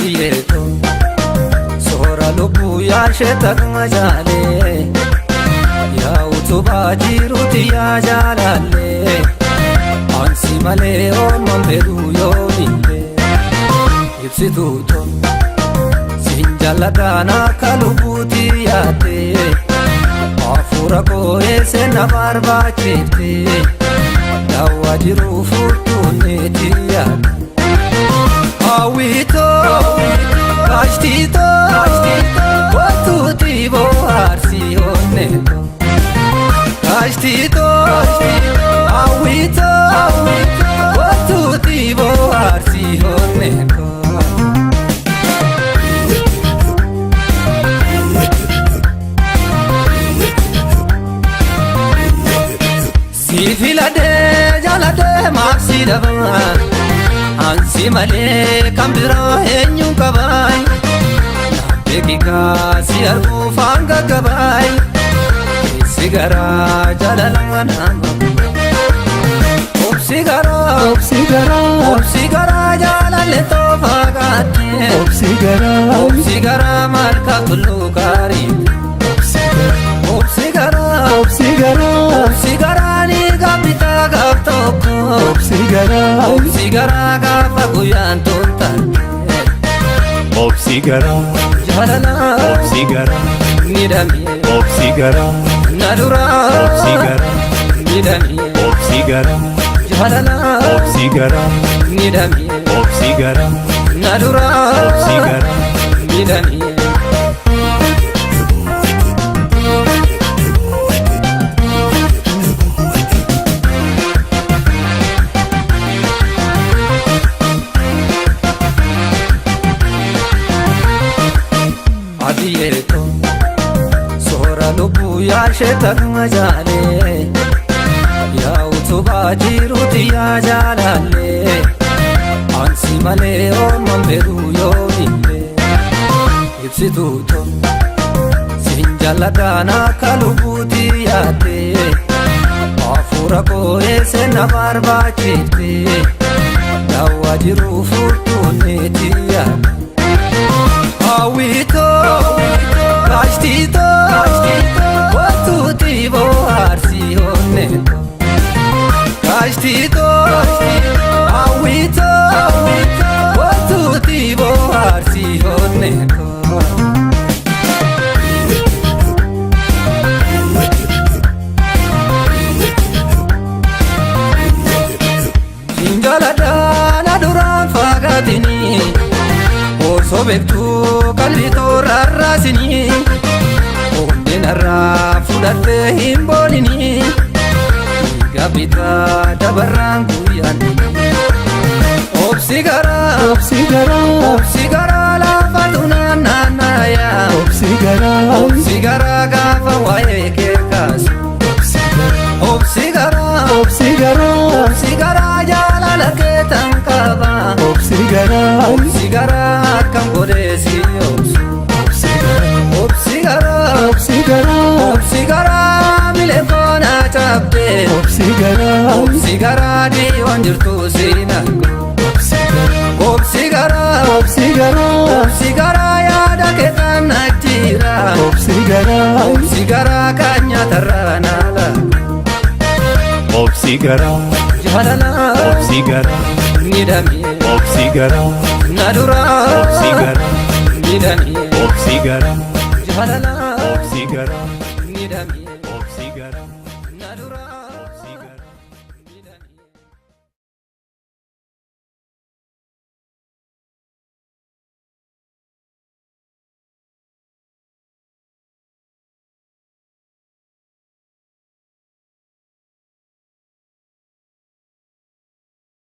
Adiyyeeto soora lubbuu yaasheetak majaalee yaa utubaa jiruuti yaa jaalallee ansi malee oolmaan fedhuu yoo dhiibee ibsituuto siin jaalladhaan akka lubbuutti yaadee hafuura koo eessee na barbaachifte daawwaa jiruu furtuunneetti yaadde hawwiitoo kaashtiitoo wattuuti bohaarsi onneetoo kaashtiitoo hawwiitoo wattuuti bohaarsi onneetoo Sifiladee jaaladee maafsi dhabaa ansi malee kan biraa eenyuun qabaay beekikaa si arguuf hanga gabaay si garaa jaalala nama obsi garaa jaalalle toofaa gaaddee obsi garaa malkaa tulluu gaarii obsi garaa ni gabitaa gaaf tokko obsi garaa gaafa guyyaan toltan obsi garaa jaalala obsi garaa ni damee obsi garaa na duraa obsi garaa ni damee obsi garaa jaalala obsi garaa ni damee obsi garaa na duraa obsi garaa ni damee Adiyyeeto soora lubbuu yaasheetak majaalee yaa utubaa jiruuti yaa jaalallee ansi malee oolmaan fedhuu yoo dhiibee ibsituuto siin jaalladhaan akka lubbuutti yaadee hafuura koo eessee na barbaachifte daawwaa jiruu furtuunneetti yaadde hawwiitoo kaashtiitoo wattuuti bohaarsi onneetoo kaashtiitoo hawwiitoo wattuuti bohaarsi onneetoo siin jaaladhaan duraan fagaatinii osoo beektuu qalbii toorarraasinii onneen irraa fudhattee hin boolinii dhiiga bitaa dabarraan guyyaan obsi garaa laafatu naannaayaa obsi garaa gaafa waa'ee kee kaasu obsi garaa jaalala kee tan qaba obsi garaa akkam godhee si obsu obsi garaa milefoona cabdee obsi garaa dhiyoon jirtu si nango obsi garaa yaada kee tan ajjiira obsi garaa kan nyaatarraa naala obsi garaa jaalala obsi garaa ni damee obsi garaa na duraa obsi garaa ni damee obsi garaa jaalala obsi garaa ni damee